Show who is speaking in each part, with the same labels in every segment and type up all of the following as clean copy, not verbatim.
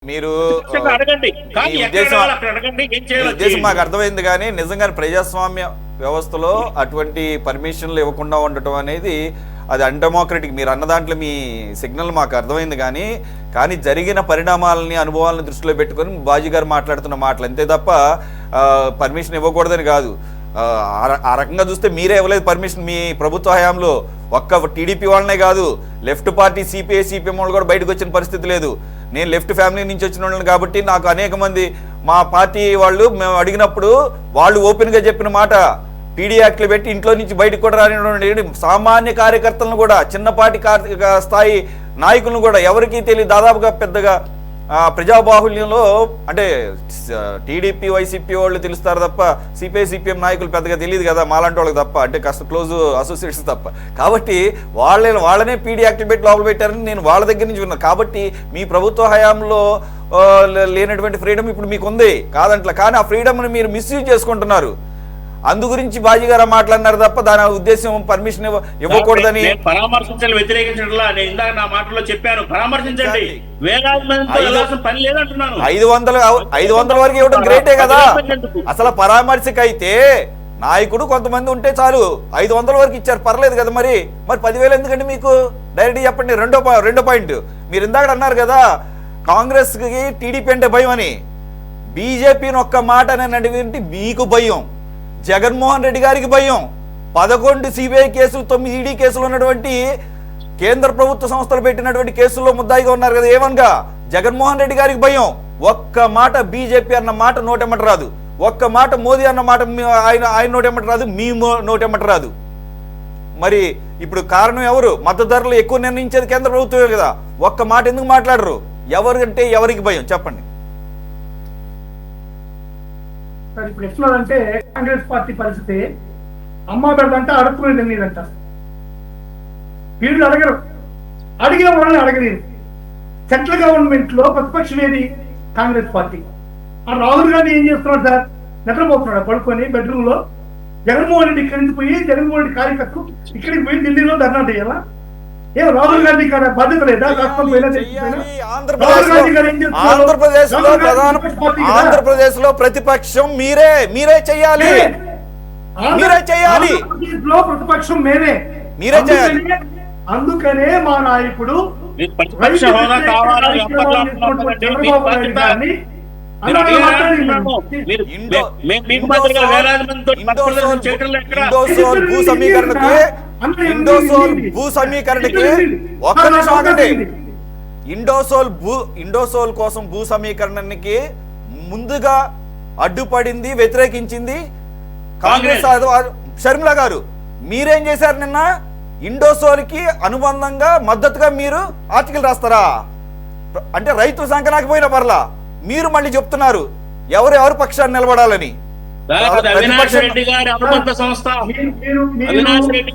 Speaker 1: మీరు
Speaker 2: అడగండి
Speaker 1: ఉద్దేశం మాకు అర్థమైంది, కానీ నిజంగా ప్రజాస్వామ్య వ్యవస్థలో అటువంటి పర్మిషన్లు ఇవ్వకుండా ఉండటం అనేది అది అన్డెమోక్రటిక్. మీరు అన్న దాంట్లో మీ సిగ్నల్ మాకు అర్థమైంది, కానీ జరిగిన పరిణామాలని అనుభవాలను దృష్టిలో పెట్టుకొని బాజీ గారు మాట్లాడుతున్న మాటలు అంతే తప్ప పర్మిషన్ ఇవ్వకూడదని కాదు. ఆ రకంగా చూస్తే మీరే ఇవ్వలేదు పర్మిషన్ మీ ప్రభుత్వ హయాంలో. ఒక్క టీడీపీ వాళ్ళనే కాదు, లెఫ్ట్ పార్టీ సిపిఐ సిపిఎం వాళ్ళు కూడా బయటకు వచ్చిన పరిస్థితి లేదు. నేను లెఫ్ట్ ఫ్యామిలీ నుంచి వచ్చిన వాళ్ళని కాబట్టి నాకు అనేక మంది మా పార్టీ వాళ్ళు మేము అడిగినప్పుడు వాళ్ళు ఓపెన్గా చెప్పిన మాట, పీడీ యాక్ట్లు పెట్టి ఇంట్లో నుంచి బయటకు కూడా రానివ్వండి. సామాన్య కార్యకర్తలను కూడా, చిన్నపాటి స్థాయి నాయకులను కూడా ఎవరికీ తెలియదు. దాదాపుగా పెద్దగా ప్రజాబాహుల్యంలో అంటే టీడీపీ వైసీపీ వాళ్ళు తెలుస్తారు తప్ప సిపిఐ సిపిఎం నాయకులు పెద్దగా తెలియదు కదా మాలాంటి వాళ్ళకి తప్ప, అంటే కాస్త క్లోజ్ అసోసియేట్స్ తప్ప. కాబట్టి వాళ్ళనే పీడీ యాక్టివ్ పెట్టి లోపల పెట్టారని నేను వాళ్ళ దగ్గర నుంచి విన్నాను. కాబట్టి మీ ప్రభుత్వ హయాంలో లేనటువంటి ఫ్రీడమ్ ఇప్పుడు మీకు ఉంది కాదంట్లా, కానీ ఆ ఫ్రీడమ్ని మీరు మిస్యూజ్ చేసుకుంటున్నారు. అందు గురించి బాజీ గారు మాట్లాడినారు తప్ప దాని ఉద్దేశం పర్మిషన్ ఇవ్వకూడదని.
Speaker 2: పరామర్శించాలి, వ్యతిరేకించడంలా నేను ఇందాక నా మాటలో చెప్పాను. పరామర్శించండి, వేలాది మందితో పని లేదంటున్నాను.
Speaker 1: 500 వరకు ఇవ్వడం గ్రేటే కదా. అసలు పరామర్శకైతే నాయకుడు కొంతమంది ఉంటే చాలు, 500 వరకు ఇచ్చారు, పర్లేదు కదా. మరి 10,000 ఎందుకండి మీకు? డైరెక్ట్ చెప్పండి. రెండో పాయింట్, మీరు ఇందాక అన్నారు కదా కాంగ్రెస్కి టీడీపీ అంటే భయం అని. బీజేపీని ఒక్క మాట అని మీకు భయం, జగన్మోహన్ రెడ్డి గారికి భయం, 11 సిబిఐ కేసులు 9 ఈడీ కేసులు ఉన్నటువంటి కేంద్ర ప్రభుత్వ సంస్థలు పెట్టినటువంటి కేసుల్లో ముద్దాయిగా ఉన్నారు కదా ఏమనగా. జగన్మోహన్ రెడ్డి గారికి భయం. ఒక్క మాట బీజేపీ అన్న మాట నోటెమ్మట రాదు, ఒక్క మాట మోదీ అన్న మాట ఆయన నోటెమ్మట రాదు, మీ నోటెమ్మట రాదు. మరి ఇప్పుడు కారణం ఎవరు? మద్దతు ధరలు ఎక్కువ నిర్ణయించేది కేంద్ర ప్రభుత్వమే కదా. ఒక్క మాట ఎందుకు మాట్లాడరు? ఎవరికంటే ఎవరికి భయం చెప్పండి.
Speaker 3: ఇప్పుడు ఎట్లా అంటే కాంగ్రెస్ పార్టీ పరిస్థితి అమ్మ పెద్దంటే అడుక్కునేది నీదంట. వీళ్ళు అడగరు, అడిగే వాళ్ళని అడగలేదు. సెంట్రల్ గవర్నమెంట్ లో ప్రతిపక్షం ఏది? కాంగ్రెస్ పార్టీ. ఆ రాహుల్ గాంధీ ఏం చేస్తున్నాడు సార్? నిద్రపోతున్నాడు పడుకొని బెడ్రూమ్ లో. జగన్మోహన్ రెడ్డి ఇక్కడి నుంచి పోయి జగన్మోహన్ రెడ్డి కార్యకర్తలు ఇక్కడికి పోయి ఢిల్లీలో ధర్నా చేయాలా? ఏం రాహుల్ గాంధీ గారి బాధ్యత లేదా?
Speaker 1: ఆంధ్రప్రదేశ్ లో ప్రతిపక్షం మీరే చెయ్యాలి,
Speaker 3: ప్రతిపక్షం మీరే చేయాలి. అందుకనే మా నాయకుడు
Speaker 1: ఇండోసోల్ కోసం భూ సమీకరణకి ముందుగా అడ్డుపడింది, వ్యతిరేకించింది కాంగ్రెస్. షర్మిల గారు మీరేం చేశారు? నిన్న ఇండోసోల్ కి అనుబంధంగా మద్దతుగా మీరు ఆర్టికల్ రాస్తారా? అంటే రైతులు సంకనాకపోయినా పర్లా, మీరు మళ్ళీ చెప్తున్నారు ఎవరు పక్షాన్ని నిలబడాలని.
Speaker 2: అవినాష్ రెడ్డి గారి అనుబంధ సంస్థ, అవినాష్ రెడ్డి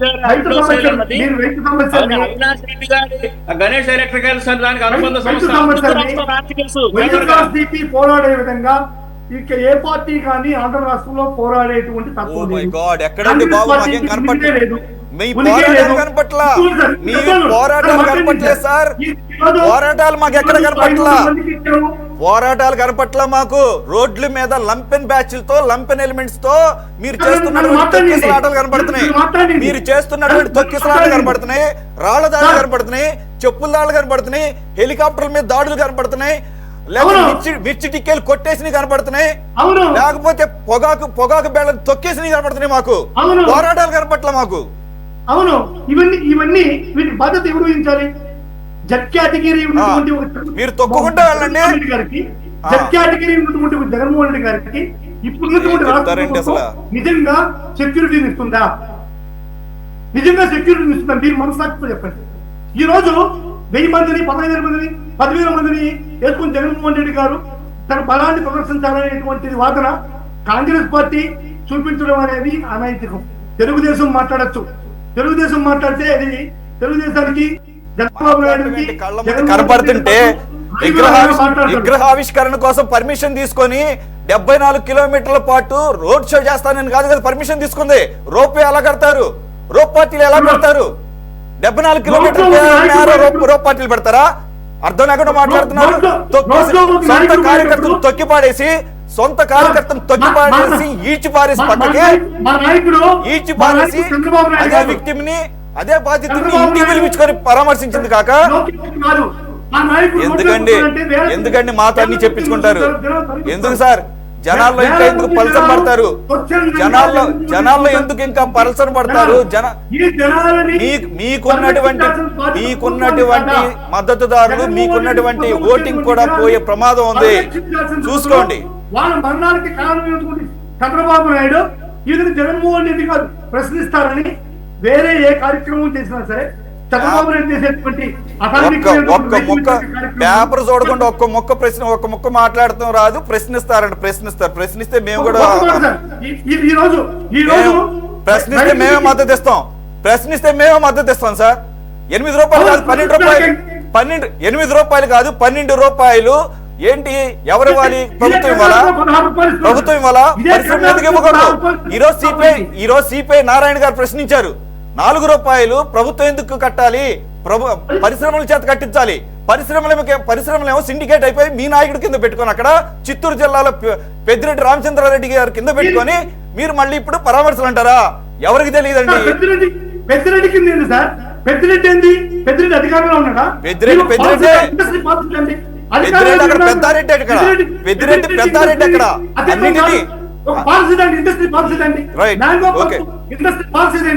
Speaker 2: గారి గణేష్ ఎలక్ట్రికల్స్ దానికి అనుబంధ సంస్థ
Speaker 3: పోరాడే విధంగా ఇక ఏ పార్టీ కానీ ఆంధ్ర రాష్ట్రంలో పోరాడేటువంటి
Speaker 1: ఎక్కడండి బాబు? మాకేం కనపడలేదు, మీ పోరాటాలు కనపట్లా, మీ పోరాటాలు కనపట్లేదు సార్. పోరాటాలు మాకు ఎక్కడ కనపట్లా, పోరాటాలు కనపట్ల మాకు. రోడ్ల మీద లంపెన్ బ్యాచ్లతో, లంపెన్ ఎలిమెంట్స్ తో మీరు చేస్తున్నటువంటి తొక్కిసలాటలు కనపడుతున్నాయి, మీరు చేస్తున్నటువంటి తొక్కిసలాటలు కనపడుతున్నాయి, రాళ్ల దాడులు కనపడుతున్నాయి, చెప్పుల దాడులు కనపడుతున్నాయి, హెలికాప్టర్ల మీద దాడులు కనపడుతున్నాయి, లేకపోతే మిర్చి టిక్కేలు కొట్టేసి కనపడుతున్నాయి, లేకపోతే పొగాకు బేళ్ళని తొక్కేసి కనపడుతున్నాయి. మాకు పోరాటాలు కనపట్ల మాకు.
Speaker 3: అవును, ఇవన్నీ వీటి బాధ్యత ఎవరు వహించాలి? జడ్ కేటగిరీ
Speaker 1: మీరు తొక్కుకుంటూ వెళ్ళండి
Speaker 3: గారికి, జడ్ కేటగిరీ ఉన్నటువంటి జగన్మోహన్ రెడ్డి గారికి ఇప్పుడు నిజంగా సెక్యూరిటీని ఇస్తుందా? నిజంగా సెక్యూరిటీని ఇస్తుందా? మీరు మనసాక్షితో చెప్పండి. ఈ రోజు 1000 మందిని 15,000 మందిని 10,000 మందిని వేసుకుని జగన్మోహన్ రెడ్డి గారు తన బలాన్ని ప్రదర్శించాలనేటువంటి వాదన కాంగ్రెస్ పార్టీ చూపించడం అనేది అనైతికం. తెలుగుదేశం మాట్లాడచ్చు, తెలుగుదేశం మాట్లాడితే అది తెలుగుదేశానికి
Speaker 1: కనపడుతుంటే విగ్రహావిష్కరణ కోసం పర్మిషన్ తీసుకొని 74 కిలోమీటర్ల పాటు రోడ్ షో చేస్తానని కాదు కదా పర్మిషన్ తీసుకుంది. రోప్ ఎలా కడతారు? రోప్ పార్టీలు ఎలా కడతారు? 74 కిలోమీటర్లు రోప్ పార్టీలు పెడతారా? అర్థం లేకుండా మాట్లాడుతున్నారు. సొంత కార్యకర్తలు తొక్కిపాడేసి ఈడ్చి పారేసి పక్కకి ఈడ్చి పారేసి అదే విక్టిమ్ ని అదే బాధితుడిని ఇంటికి పిలిపించుకొని పరామర్శించింది కాక ఎందుకండి మాతో అన్ని చెప్పించుకుంటారు? ఎందుకు సార్ జనాల్లో ఇంకా ఎందుకు పల్సన పడతారు? జనాల్లో ఎందుకు ఇంకా పల్సన పడతారు? మీకున్నటువంటి మద్దతుదారులు, మీకున్నటువంటి ఓటింగ్ కూడా పోయే ప్రమాదం ఉంది, చూసుకోండి.
Speaker 3: వాళ్ళ మరణాలకి కారణమైనటువంటి చంద్రబాబు నాయుడు ఈయన జగన్మోహన్ రెడ్డి గారు ప్రశ్నిస్తారని వేరే ఏ కార్యక్రమం చేసినా సరే చంద్రబాబు నాయుడు చేసేటువంటి
Speaker 1: ఒక్క ముక్క పేపర్ చూడకుండా ఒక్క ముక్క మాట్లాడటం రాదు. ప్రశ్నిస్తే మేము కూడా ప్రశ్నిస్తే మేమే మద్దతు ఇస్తాం సార్. 8 రూపాయలు కాదు 12 రూపాయలు, 8 రూపాయలు కాదు 12 రూపాయలు ఏంటి? ఎవరు ఇవ్వాలి? ప్రభుత్వం ఇవ్వాలా? పరిశ్రమ ఎందుకు ఇవ్వకూడదు? ఈరోజు సిపిఐ నారాయణ గారు ప్రశ్నించారు, 4 రూపాయలు ప్రభుత్వం ఎందుకు కట్టాలి? పరిశ్రమల చేత కట్టించాలి. పరిశ్రమలేమో సిండికేట్ అయిపోయి మీ నాయకుడి కింద పెట్టుకొని అక్కడ చిత్తూరు జిల్లాలో పెద్దిరెడ్డి రామచంద్రారెడ్డి గారి కింద పెట్టుకొని మీరు మళ్ళీ ఇప్పుడు పరామర్శలు అంటారా? ఎవరికి తెలియదండి.
Speaker 3: పెద్దిరెడ్డి కింద ఏంది సార్? పెద్దిరెడ్డి ఏంది? పెద్దిరెడ్డి అధికారంలో ఉన్నాడా?
Speaker 1: పెద్దిరెడ్డి అక్కడ పెద్దారెడ్డి అక్కడ అన్నింటినీ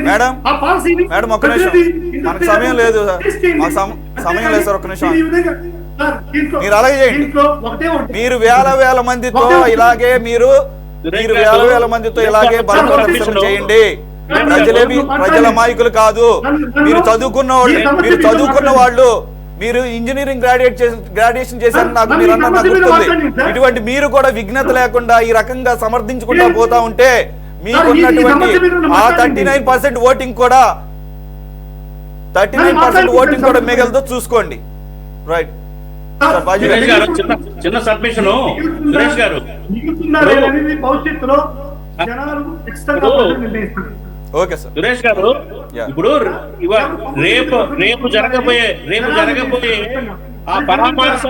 Speaker 1: మేడం ఒక్క నిమిషం, మనకు సమయం లేదు సార్, ఒక్క నిమిషం. మీరు అలాగే చేయండి. మీరు వేల మందితో ఇలాగే బలప ప్రదర్శన చేయండి. ప్రజల అమాయకులు కాదు. మీరు చదువుకున్న వాళ్ళు, మీరు ఇంజనీరింగ్ గ్రాడ్యుయేషన్ చేశారని నాకు గుర్తుంది. ఇటువంటి మీరు కూడా విఘ్నత లేకుండా ఈ రకంగా సమర్థించుకుంటా పోతా ఉంటే మీకున్నటువంటి ఆ 39% ఓటింగ్ కూడా మిగలదో చూసుకోండి. రైట్
Speaker 2: చిన్న సబ్మిషన్ సురేష్ గారు,
Speaker 3: భవిష్యత్తులో
Speaker 1: ఓకే సార్.
Speaker 2: సురేష్ గారు, ఇప్పుడు రేపు జరగబోయే ఆ పరామర్శ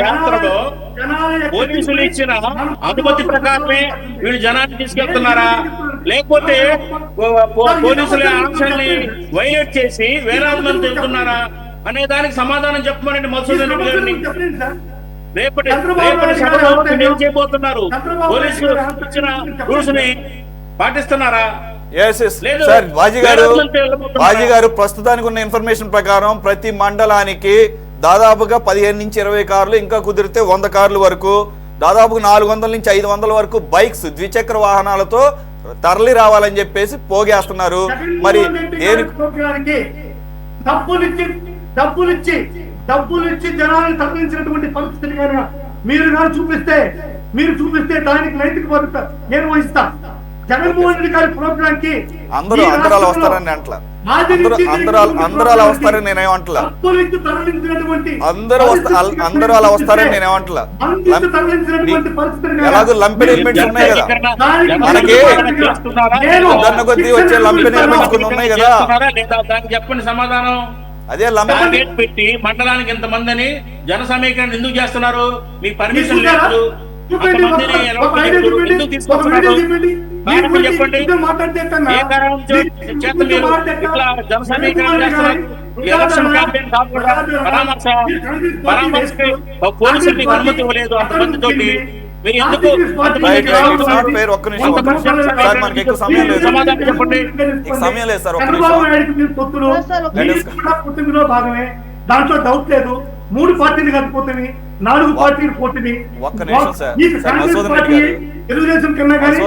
Speaker 2: యాత్రలో పోలీసులు ఇచ్చిన అనుమతి ప్రకారమే వీళ్ళు జనాన్ని తీసుకెళ్తున్నారా, లేకపోతే పోలీసుల ఆంక్షల్ని వైలేట్ చేసి వేలాది మంది వెళ్తున్నారా అనే దానికి సమాధానం చెప్పమనండి మధుసూదన్ రెడ్డి గారిని. రేపటి సభలో ఏం చేయబోతున్నారు? పోలీసులు ఇచ్చిన రూల్స్ ని పాటిస్తున్నారా?
Speaker 1: సార్ బాజీ గారు ప్రస్తుతానికి ఉన్న ఇన్ఫర్మేషన్ ప్రకారం ప్రతి మండలానికి దాదాపుగా 15 నుంచి 20 కార్లు, ఇంకా కుదిరితే 100 కార్లు వరకు, దాదాపుగా 400 నుంచి 500 వరకు బైక్స్, ద్విచక్ర వాహనాలతో తరలి రావాలని చెప్పేసి పోగేస్తున్నారు. మరి
Speaker 3: డబ్బులు ఇచ్చి జనాలను తరలించినటువంటి పరిస్థితిని కనుక మీరు చూపిస్తే దానికి నైతిక బాధ్యత నేను వహిస్తా. జగన్మోహన్ రెడ్డి గారి ప్రోగ్రామ్ కి
Speaker 1: అందరూ అలా వస్తారని అంటలా, అందరూ అలా వస్తారని నేనేమంటలా, అందరూ అలా వస్తారని నేనేమంటలా. ఎలాగో లంపెన్ ఎలిమెంట్స్ ఉన్నాయి కదా మనకి, ఉదాహరణ కొద్దీ వచ్చే లంపెన్ ఎలిమెంట్స్ కొన్ని ఉన్నాయి కదా.
Speaker 2: చెప్పండి సమాధానం.
Speaker 1: అదే
Speaker 2: టార్గెట్ పెట్టి మండలానికి ఎంత మందిని జన సమీకరణ ఎందుకు చేస్తున్నారు? మీకు పర్మిషన్ లేదు. ఎందుకు తీసుకొస్తున్నారు? చెప్పండి. ఏ కారణం చేత మీరు ఇట్లా జన సమీకరణ చేస్తున్నారు? ఎలక్షన్ క్యాంపెయిన్ కాకుండా పరామర్శకి పోలీసులు మీకు అనుమతి ఇవ్వలేదు అంతమంది తోటి. మీరు ఎందుకు సమాధానం చెప్పండి.
Speaker 1: సమయం లేదు సార్.
Speaker 3: భాగమే, దాంట్లో డౌట్ లేదు. 3 పార్టీలు కలిపిపోతుంది, 4 పార్టీలు పోతుంది. తెలుగుదేశం కన్నా కానీ,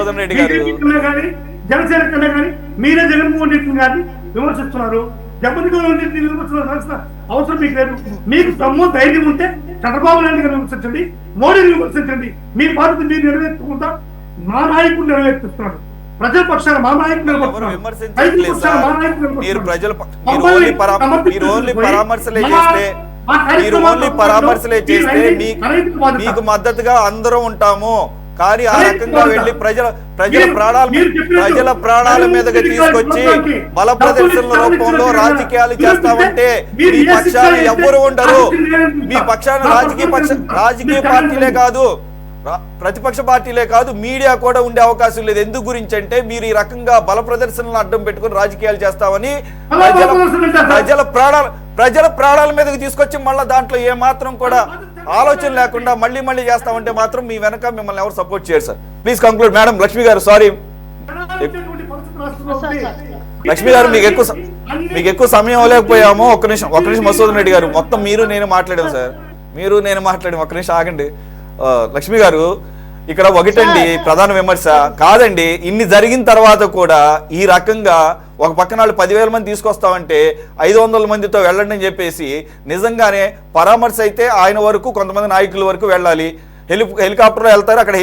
Speaker 3: జనసేన కన్నా కానీ మీరే జగన్మోహన్ రెడ్డి గారిని విమర్శిస్తున్నారు. జగన్మోహన్ రెడ్డిని విమర్శించాల్సిన అవసరం మీకు లేదు. మీకు దమ్ము ధైర్యం ఉంటే చంద్రబాబు నాయుడు గారిని విమర్శించండి, మోడీని విమర్శించండి. మీ బాధ్యత మీరు నెరవేర్చుకుంటా మా నాయకుడు నెరవేర్పిస్తున్నాడు. ప్రజల పక్షాన మా నాయకుడు
Speaker 1: పరామర్శలే చేస్తే మీకు మద్దతుగా అందరం ఉంటాము. కానీ ఆ రకంగా వెళ్ళి ప్రజల ప్రాణాల మీదగా తీసుకొచ్చి బల ప్రదర్శనల రూపంలో రాజకీయాలు చేస్తామంటే మీ పక్షాన ఎవ్వరు ఉండరు. మీ పక్షాన రాజకీయ పార్టీలే కాదు, ప్రతిపక్ష పార్టీలే కాదు, మీడియా కూడా ఉండే అవకాశం లేదు. ఎందుకు గురించి అంటే మీరు ఈ రకంగా బల ప్రదర్శనలను అడ్డం పెట్టుకుని రాజకీయాలు చేస్తామని ప్రజల ప్రాణాల మీదకి తీసుకొచ్చి మళ్ళీ దాంట్లో ఏ మాత్రం కూడా ఆలోచన లేకుండా మళ్ళీ చేస్తామంటే మాత్రం మీ వెనక మిమ్మల్ని ఎవరు సపోర్ట్ చేయరు sir. Please conclude madam. Lakshmi గారు, సారీ లక్ష్మి గారు, మీకు ఎక్కువ సమయం లేకపోయాము. ఒక్క నిమిషం మసూదన్ రెడ్డి గారు, మొత్తం మీరు నేను మాట్లాడాము సార్, ఒక్క నిమిషం ఆగండి. లక్ష్మి గారు, ఇక్కడ ఒకటండి ప్రధాన విమర్శ కాదండి, ఇన్ని జరిగిన తర్వాత కూడా ఈ రకంగా ఒక పక్కన వాళ్ళు 10,000 మంది తీసుకొస్తామంటే 500 మందితో వెళ్ళండి అని చెప్పేసి, నిజంగానే పరామర్శ అయితే ఆయన వరకు కొంతమంది నాయకుల వరకు వెళ్ళాలి. హెలికాప్టర్లో వెళ్తారు, అక్కడ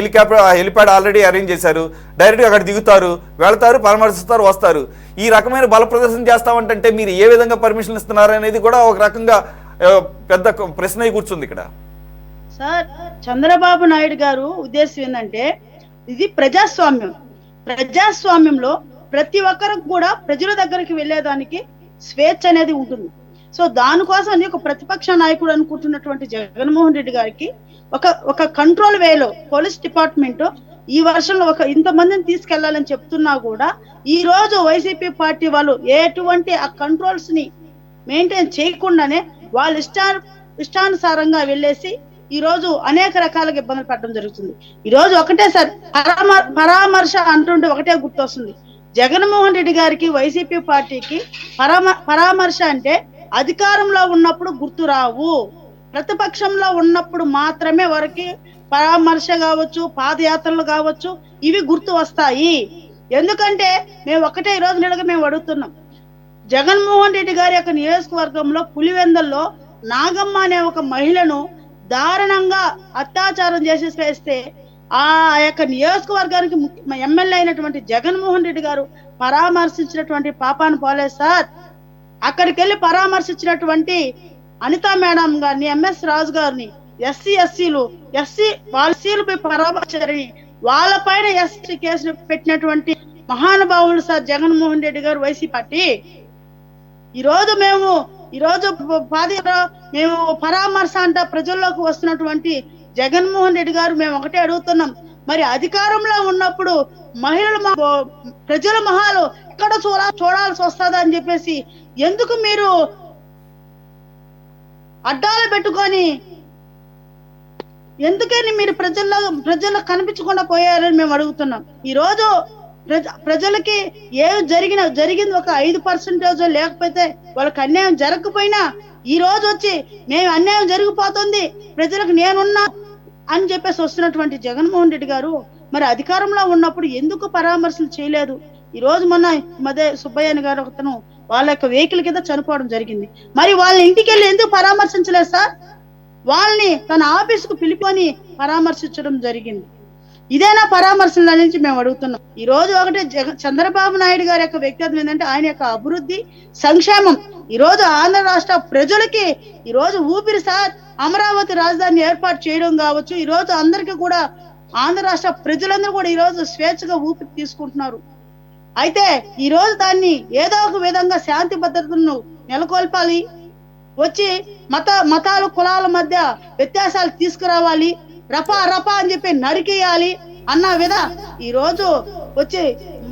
Speaker 1: హెలిప్యాడ్ ఆల్రెడీ అరేంజ్ చేశారు, డైరెక్ట్గా అక్కడ దిగుతారు, వెళ్తారు, పరామర్శిస్తారు, వస్తారు. ఈ రకమైన బల ప్రదర్శన చేస్తామంటే మీరు ఏ విధంగా పర్మిషన్ ఇస్తున్నారు అనేది కూడా ఒక రకంగా పెద్ద ప్రశ్న కూర్చుంది ఇక్కడ.
Speaker 4: సార్, చంద్రబాబు నాయుడు గారు ఉద్దేశం ఏంటంటే ఇది ప్రజాస్వామ్యంలో ప్రతి ఒక్కరికి కూడా ప్రజల దగ్గరికి వెళ్ళేదానికి స్వేచ్ఛ అనేది ఉంటుంది. సో దానికోసం ఒక ప్రతిపక్ష నాయకుడు అనుకుంటున్నటువంటి జగన్మోహన్ రెడ్డి గారికి ఒక కంట్రోల్ వేలో పోలీస్ డిపార్ట్మెంట్ ఈ వర్షంలో ఇంతమందిని తీసుకెళ్లాలని చెప్తున్నా కూడా ఈ రోజు వైసీపీ పార్టీ వాళ్ళు ఎటువంటి ఆ కంట్రోల్స్ ని మెయింటైన్ చేయకుండానే వాళ్ళు ఇష్టానుసారంగా వెళ్ళేసి ఈ రోజు అనేక రకాలుగా ఇబ్బందులు పడడం జరుగుతుంది. ఈ రోజు ఒకటే సార్ పరామర్శ అంటుంటే ఒకటే గుర్తొస్తుంది, జగన్మోహన్ రెడ్డి గారికి వైసీపీ పార్టీకి పరామర్శ అంటే అధికారంలో ఉన్నప్పుడు గుర్తు రావు, ప్రతిపక్షంలో ఉన్నప్పుడు మాత్రమే వారికి పరామర్శ కావచ్చు, పాదయాత్రలు కావచ్చు, ఇవి గుర్తు వస్తాయి. ఎందుకంటే మేము ఒకటే ఈ రోజు నిలగా మేము అడుగుతున్నాం, జగన్మోహన్ రెడ్డి గారి యొక్క నియోజకవర్గంలో పులివెందల్లో నాగమ్మ అనే ఒక మహిళను దారుణంగా అత్యాచారం చేసేస్తే ఆ యొక్క నియోజకవర్గానికి ఎమ్మెల్యే అయినటువంటి జగన్మోహన్ రెడ్డి గారు పరామర్శించినటువంటి పాపాను పోలేదు సార్. అక్కడికి వెళ్ళి పరామర్శించినటువంటి అనితా మేడం గారిని, ఎంఎస్ రాజు గారిని, ఎస్సీలు వాళ్ళపై పరామర్శారని వాళ్ళ పైన ఎస్టీ కేసులు పెట్టినటువంటి మహానుభావులు సార్ జగన్మోహన్ రెడ్డి గారు వైసీపీ పార్టీ. ఈరోజు మేము పరామర్శ అంట ప్రజల్లోకి వస్తున్నటువంటి జగన్మోహన్ రెడ్డి గారు మేము ఒకటే అడుగుతున్నాం, మరి అధికారంలో ఉన్నప్పుడు ప్రజల మహాలు ఎక్కడ చూడాల్సి వస్తుందా అని చెప్పేసి ఎందుకు మీరు అడ్డాలు పెట్టుకొని ఎందుకని మీరు ప్రజల్లో కనిపించకుండా పోయారని మేము అడుగుతున్నాం. ఈ రోజు ప్రజలకి ఏమి జరిగింది ఒక 5% లేకపోతే వాళ్ళకి అన్యాయం జరగకపోయినా ఈ రోజు వచ్చి మేము అన్యాయం జరిగిపోతుంది ప్రజలకు నేనున్నా అని చెప్పేసి వస్తున్నటువంటి జగన్మోహన్ రెడ్డి గారు మరి అధికారంలో ఉన్నప్పుడు ఎందుకు పరామర్శలు చేయలేదు? ఈ రోజు మధ్య సుబ్బయ్య గారు ఒకతను వాళ్ళ యొక్క వెహికల్ కింద చనిపోవడం జరిగింది, మరి వాళ్ళ ఇంటికి వెళ్ళి ఎందుకు పరామర్శించలేదు సార్? వాళ్ళని తన ఆఫీసుకు పిలుపుకొని పరామర్శించడం జరిగింది. ఇదేనా పరామర్శల నుంచి మేము అడుగుతున్నాం. ఈ రోజు ఒకటే చంద్రబాబు నాయుడు గారి యొక్క వ్యక్తిత్వం ఏంటంటే ఆయన యొక్క అభివృద్ధి, సంక్షేమం. ఈ రోజు ఆంధ్ర రాష్ట్ర ప్రజలకి ఈ రోజు ఊపిరి సార్. అమరావతి రాజధాని ఏర్పాటు చేయడం కావచ్చు, ఈ రోజు అందరికీ కూడా ఆంధ్ర రాష్ట్ర ప్రజలందరూ కూడా ఈ రోజు స్వేచ్ఛగా ఊపిరి తీసుకుంటున్నారు. అయితే ఈ రోజు దాన్ని ఏదో ఒక విధంగా శాంతి భద్రతలను నెలకొల్పాలి, వచ్చి మతాల కులాల మధ్య వ్యత్యాసాలు తీసుకురావాలి, రపా అని చెప్పి నరికేయాలి అన్న ఈ రోజు వచ్చి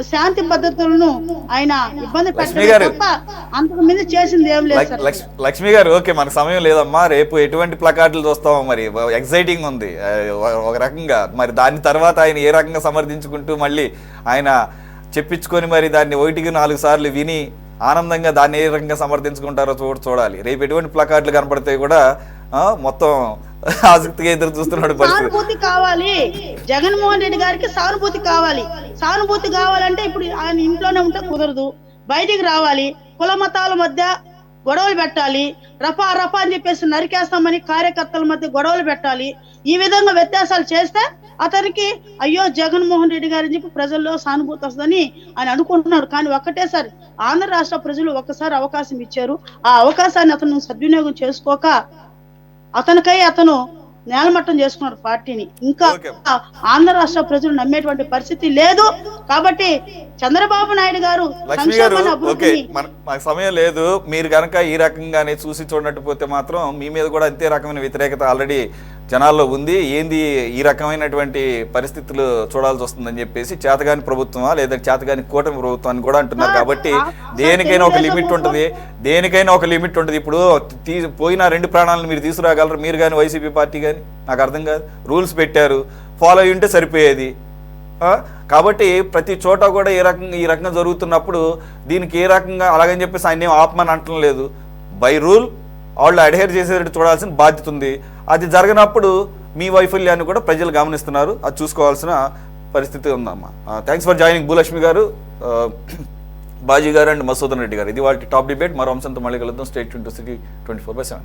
Speaker 4: శాంతి భద్రతలను ఆయన ఇబ్బంది పెట్టడం తప్ప అంతకు మీద చేసింది ఏం లేదు.
Speaker 1: లక్ష్మి గారు, ఓకే, మనకు సమయం లేదమ్మా. రేపు ఎటువంటి ప్లకార్డులు చూస్తామో మరి ఎక్సైటింగ్ ఉంది ఒక రకంగా. మరి దాని తర్వాత ఆయన ఏ రకంగా సమర్థించుకుంటూ మళ్ళీ ఆయన చెప్పించుకొని మరి దాన్ని 1-4 సార్లు విని ఆనందంగా దాన్ని ఏ రకంగా సమర్థించుకుంటారో చూడాలి. రేపు ఎటువంటి ప్లకార్డులు కనపడితే కూడా మొత్తం ఆసక్తిగా ఎదురు చూస్తున్నాడు.
Speaker 4: సానుభూతి కావాలి, జగన్మోహన్ రెడ్డి గారికి సానుభూతి కావాలి. సానుభూతి కావాలంటే ఇప్పుడు ఆయన ఇంట్లోనే ఉంటే కుదరదు, బయటికి రావాలి, కుల మతాల మధ్య గొడవలు పెట్టాలి, రఫా అని చెప్పేసి నరికేస్తామని కార్యకర్తల మధ్య గొడవలు పెట్టాలి. ఈ విధంగా వ్యత్యాసాలు చేస్తే అతనికి అయ్యో జగన్మోహన్ రెడ్డి గారిని చెప్పి ప్రజల్లో సానుభూతి వస్తుందని ఆయన అనుకుంటున్నాడు. కానీ ఒక్కటేసారి ఆంధ్ర రాష్ట్ర ప్రజలు ఒక్కసారి అవకాశం ఇచ్చారు, ఆ అవకాశాన్ని అతను సద్వినియోగం చేసుకోక అతను నేలమట్టం చేసుకున్నారు పార్టీని. ఇంకా
Speaker 1: Okay.
Speaker 4: ఆంధ్ర రాష్ట్ర ప్రజలు నమ్మేటువంటి పరిస్థితి లేదు. కాబట్టి చంద్రబాబు నాయుడు గారు
Speaker 1: లక్ష్మి గారు
Speaker 4: సంక్షేమ
Speaker 1: ఓకే,
Speaker 4: అభివృద్ధిని
Speaker 1: మాకు సమయం లేదు. మీరు కనుక ఈ రకంగానే చూసి చూడనట్టు పోతే మాత్రం మీ మీద కూడా అంతే రకమైన వ్యతిరేకత ఆల్రెడీ జనాల్లో ఉంది. ఏంది ఈ రకమైనటువంటి పరిస్థితులు చూడాల్సి వస్తుందని చెప్పేసి చేతగాని ప్రభుత్వమా లేదా చేతగాని కూటమి ప్రభుత్వాన్ని కూడా అంటున్నారు. కాబట్టి దేనికైనా ఒక లిమిట్ ఉంటుంది, దేనికైనా ఒక లిమిట్ ఉంటుంది. ఇప్పుడు పోయిన 2 ప్రాణాలను మీరు తీసుకురాగలరు, మీరు కానీ వైసీపీ పార్టీ కానీ? నాకు అర్థం కాదు. రూల్స్ పెట్టారు, ఫాలో అయ్యి ఉంటే సరిపోయేది. కాబట్టి ప్రతి చోట కూడా ఈ రకంగా జరుగుతున్నప్పుడు దీనికి ఏ రకంగా అలాగని చెప్పేసి ఆయన ఏం ఆపమని అంటం లేదు. బై రూల్ వాళ్ళు అడ్హేర్ చేసేటట్టు చూడాల్సిన బాధ్యత ఉంది. అది జరగనప్పుడు మీ వైఫల్యాన్ని కూడా ప్రజలు గమనిస్తున్నారు, అది చూసుకోవాల్సిన పరిస్థితి ఉందమ్మా. థ్యాంక్స్ ఫర్ జాయినింగ్ భూలక్ష్మి గారు, బాజీ గారు అండ్ మసూదన్ రెడ్డి గారు. ఇది వాళ్ళ టాప్ డిబేట్. మరో అంశంతో మళ్ళీ కలుద్దాం. స్టేట్ 24/7.